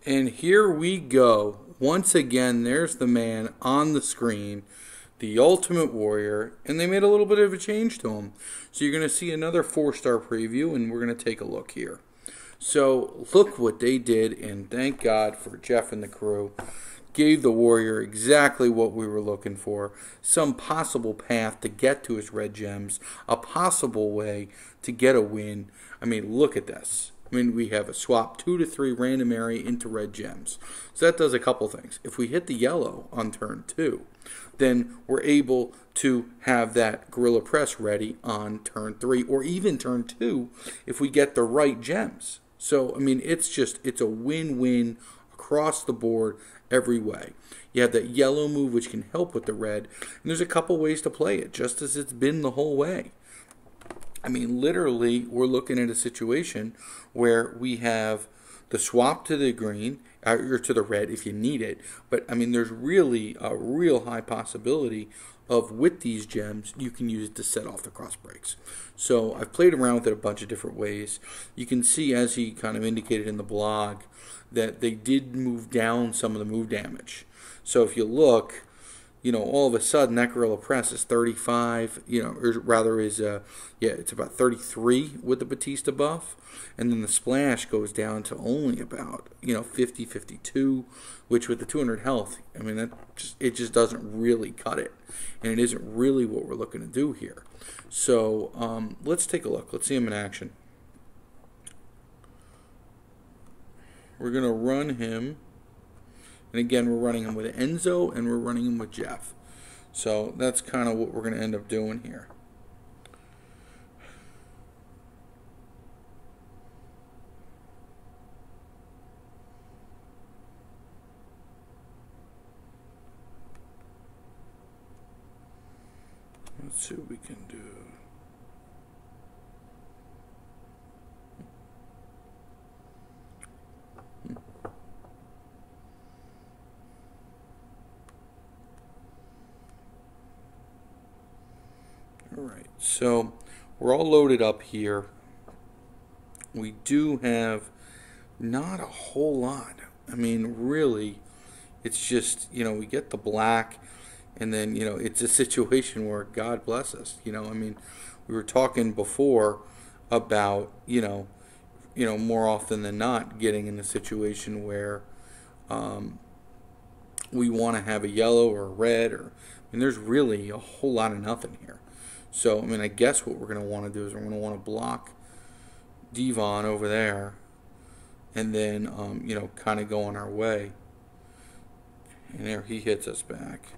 And here we go. Once again, there's the man on the screen, the Ultimate Warrior, and they made a little bit of a change to him. So you're going to see another 4-star preview, and we're going to take a look here. So look what they did, and thank God for Jeff and the crew. Gave the Warrior exactly what we were looking for. Some possible path to get to his red gems. A possible way to get a win. I mean, look at this. I mean, we have a swap 2 to 3 random area into red gems. So that does a couple things. If we hit the yellow on turn 2, then we're able to have that Gorilla Press ready on turn 3 or even turn 2 if we get the right gems. So, I mean, it's a win-win across the board every way. You have that yellow move which can help with the red, and there's a couple ways to play it, just as it's been the whole way. I mean, literally, we're looking at a situation where we have the swap to the green, or to the red if you need it, but I mean, there's really a real high possibility of, with these gems, you can use it to set off the cross breaks. So I've played around with it a bunch of different ways. You can see, as he kind of indicated in the blog, that they did move down some of the move damage. So if you look, you know, all of a sudden that Gorilla Press is 35, you know, or rather is, it's about 33 with the Batista buff. And then the splash goes down to only about, 50, 52, which with the 200 health, I mean, it just doesn't really cut it. And it isn't really what we're looking to do here. So let's take a look. Let's see him in action. We're going to run him. And again, we're running him with Enzo and we're running him with Jeff. So that's kind of what we're going to end up doing here. Let's see what we can do. Alright, so we're all loaded up here. We do have not a whole lot. I mean, really, it's just, we get the black, and then, it's a situation where God bless us. I mean, we were talking before about, more often than not getting in a situation where we want to have a yellow or a red, or, I mean, there's really a whole lot of nothing here. So, I mean, I guess what we're going to want to do is we're going to want to block Devon over there and then, kind of go on our way. And there he hits us back.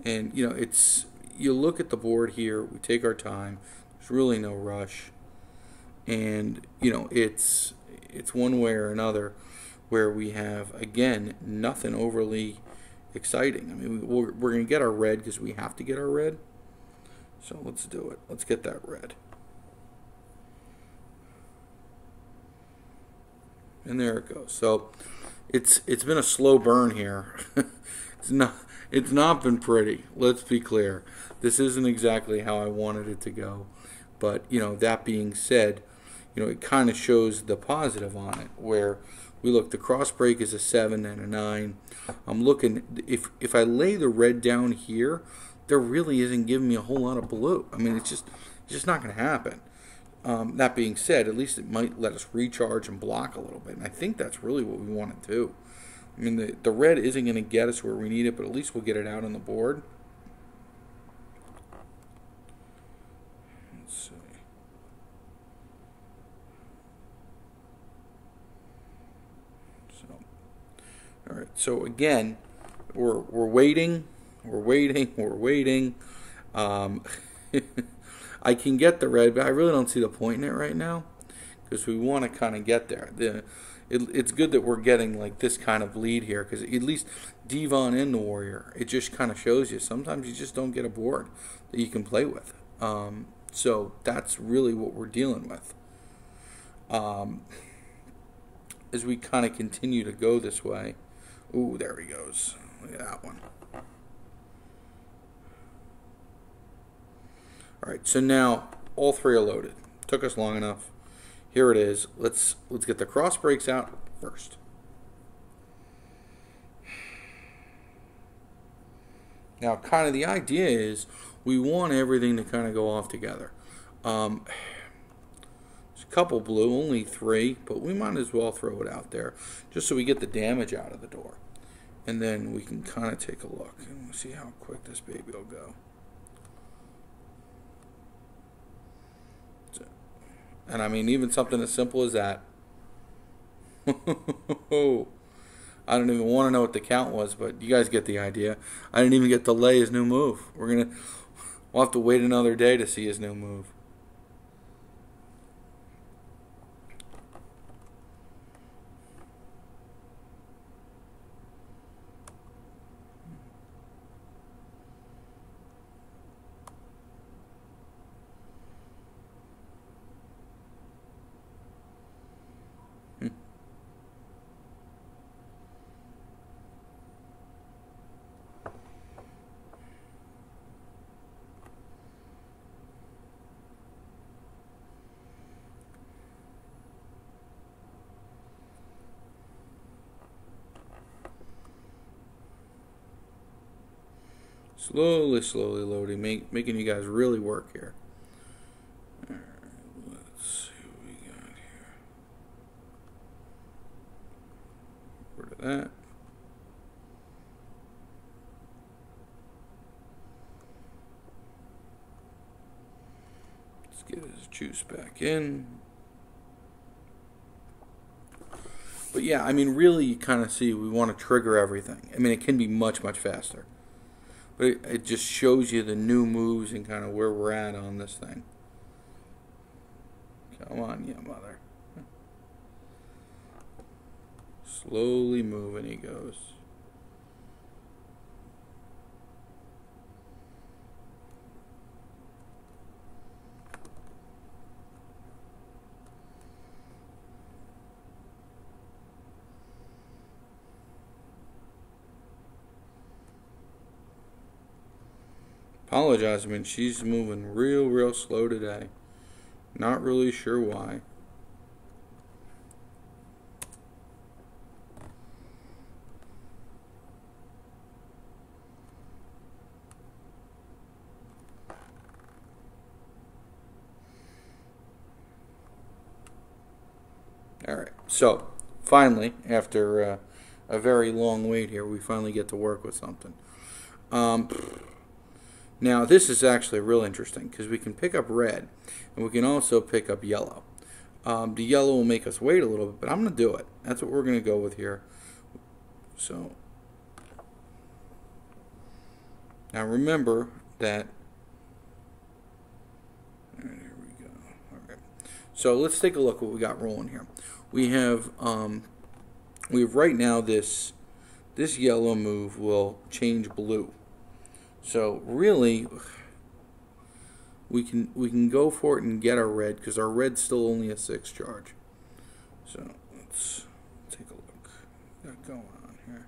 And, you look at the board here, we take our time, there's really no rush. And, it's one way or another where we have, again, nothing overly exciting. I mean, we're going to get our red because we have to get our red. So let's do it. Let's get that red. And there it goes. So it's been a slow burn here. It's not been pretty. Let's be clear. This isn't exactly how I wanted it to go. But, that being said, it kind of shows the positive on it, where we look, the cross break is a 7 and a 9. I'm looking, if I lay the red down here, there really isn't giving me a whole lot of blue. I mean, it's just not going to happen. That being said, at least it might let us recharge and block a little bit. And I think that's really what we want to do. I mean, the red isn't going to get us where we need it, but at least we'll get it out on the board. Let's see. All right, so again, we're waiting. I can get the red, but I really don't see the point in it right now because we want to kind of get there. It's good that we're getting like this kind of lead here because at least Devon and the Warrior, it just kind of shows you sometimes you just don't get a board that you can play with. So that's really what we're dealing with. As we kind of continue to go this way. Ooh, there he goes. Look at that one. Alright, so now all three are loaded. Took us long enough. Here it is. Let's get the cross breaks out first. Now, kind of the idea is we want everything to kind of go off together. There's a couple blue, only 3, but we might as well throw it out there just so we get the damage out of the door. And then we can kind of take a look and see how quick this baby will go. And I mean, even something as simple as that. I don't even want to know what the count was, but you guys get the idea. I didn't even get to lay his new move. We'll have to wait another day to see his new move. Slowly, slowly loading, making you guys really work here. All right, let's see what we got here. Rid of that. Let's get his juice back in. But yeah, I mean, really, you kind of see we want to trigger everything. I mean, it can be much, much faster. But it just shows you the new moves and kind of where we're at on this thing. Come on, you mother. Slowly moving he goes. Apologize, I mean, she's moving real slow today. Not really sure why. Alright, so finally, after a very long wait here, we finally get to work with something. Now, this is actually real interesting because we can pick up red and we can also pick up yellow. The yellow will make us wait a little bit, but I'm going to do it. That's what we're going to go with here. So, now remember that. All right, here we go. All right. So let's take a look what we got rolling here. We have right now this yellow move will change blue. So really, we can go for it and get our red because our red's still only a 6 charge. So let's take a look. What's going on here?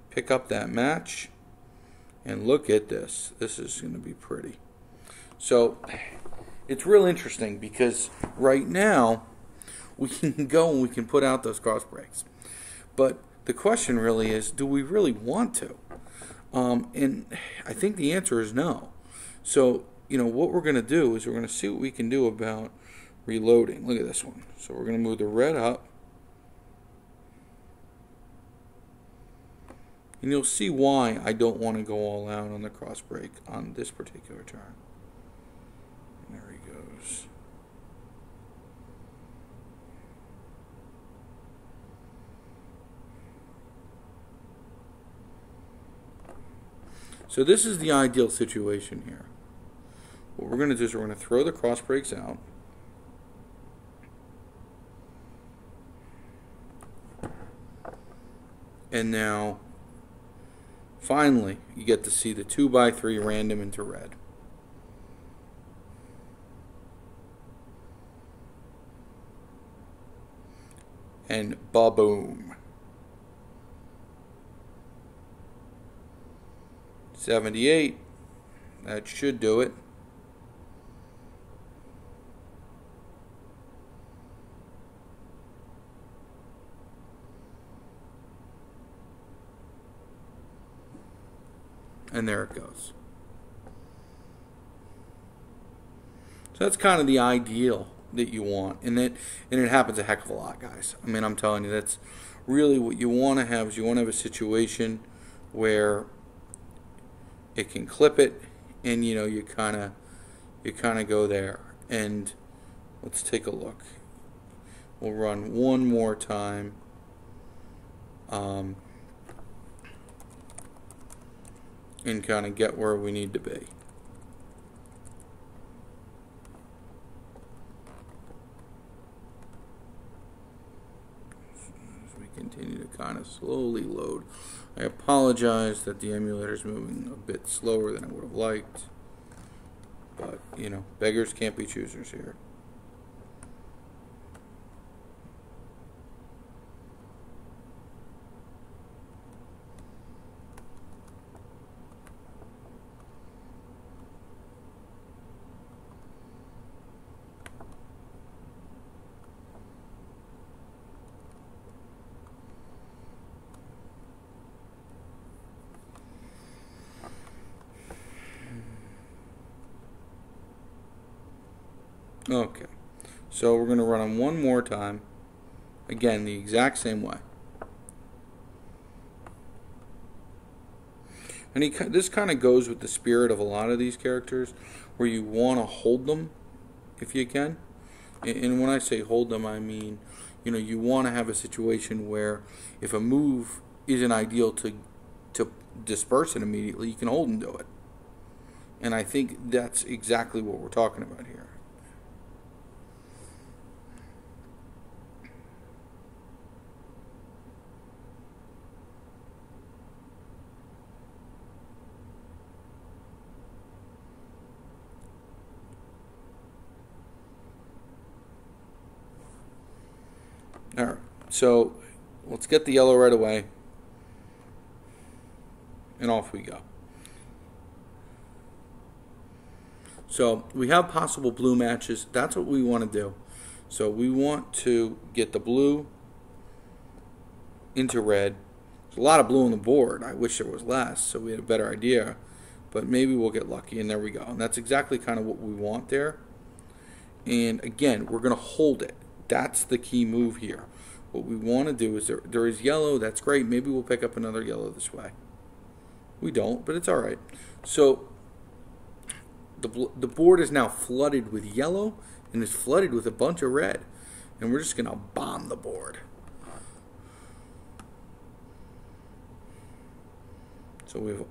Pick up that match and look at this. This is going to be pretty. So it's real interesting because right now we can go and we can put out those cross breaks, but the question really is, do we really want to? And I think the answer is no. So, you know, what we're going to do is we're going to see what we can do about reloading. Look at this one. So we're going to move the red up. And you'll see why I don't want to go all out on the cross break on this particular turn. And there he goes. So this is the ideal situation here. What we're going to do is we're going to throw the cross breaks out. And now, finally, you get to see the 2x3 random into red. And ba-boom. 78, that should do it. And there it goes. So that's kind of the ideal that you want, and it happens a heck of a lot, guys. I mean, I'm telling you, that's really what you want to have. Is you want to have a situation where it can clip it, and you kind of go there. And let's take a look. We'll run one more time. And kind of get where we need to be. As we continue to kind of slowly load. I apologize that the emulator is moving a bit slower than I would have liked. But, beggars can't be choosers here. Okay, so we're going to run them one more time. Again, the exact same way. And this kind of goes with the spirit of a lot of these characters, where you want to hold them if you can. And when I say hold them, I mean, you want to have a situation where if a move isn't ideal to disperse it immediately, you can hold and do it. And I think that's exactly what we're talking about here. Alright, so let's get the yellow right away, and off we go. So we have possible blue matches. That's what we want to do. So we want to get the blue into red. There's a lot of blue on the board. I wish there was less, so we had a better idea, but maybe we'll get lucky, and there we go. And that's exactly kind of what we want there. And again, we're going to hold it. That's the key move here. What we want to do is there is yellow. That's great. Maybe we'll pick up another yellow this way. We don't, but it's all right. So the board is now flooded with yellow and is flooded with a bunch of red. And we're just going to bomb the board. So we have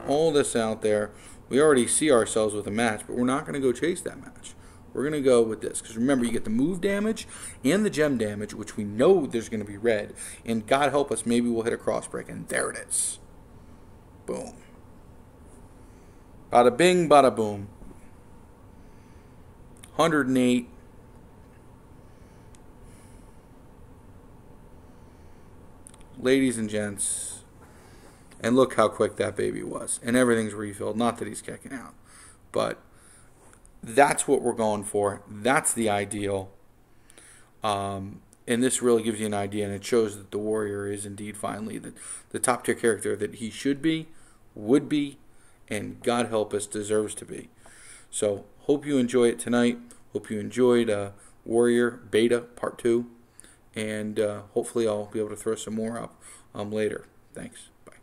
all this out there. We already see ourselves with a match, but we're not going to go chase that match. We're going to go with this, because remember, you get the move damage and the gem damage, which we know there's going to be red. And God help us, maybe we'll hit a cross break, and there it is. Boom. Bada bing, bada boom. 108. Ladies and gents, and look how quick that baby was. And everything's refilled. Not that he's kicking out, but that's what we're going for. That's the ideal. And this really gives you an idea, and it shows that the Warrior is indeed finally the top tier character that he should be, would be, and God help us, deserves to be. So, hope you enjoy it tonight. Hope you enjoyed Warrior Beta Part 2. And hopefully I'll be able to throw some more up later. Thanks. Bye.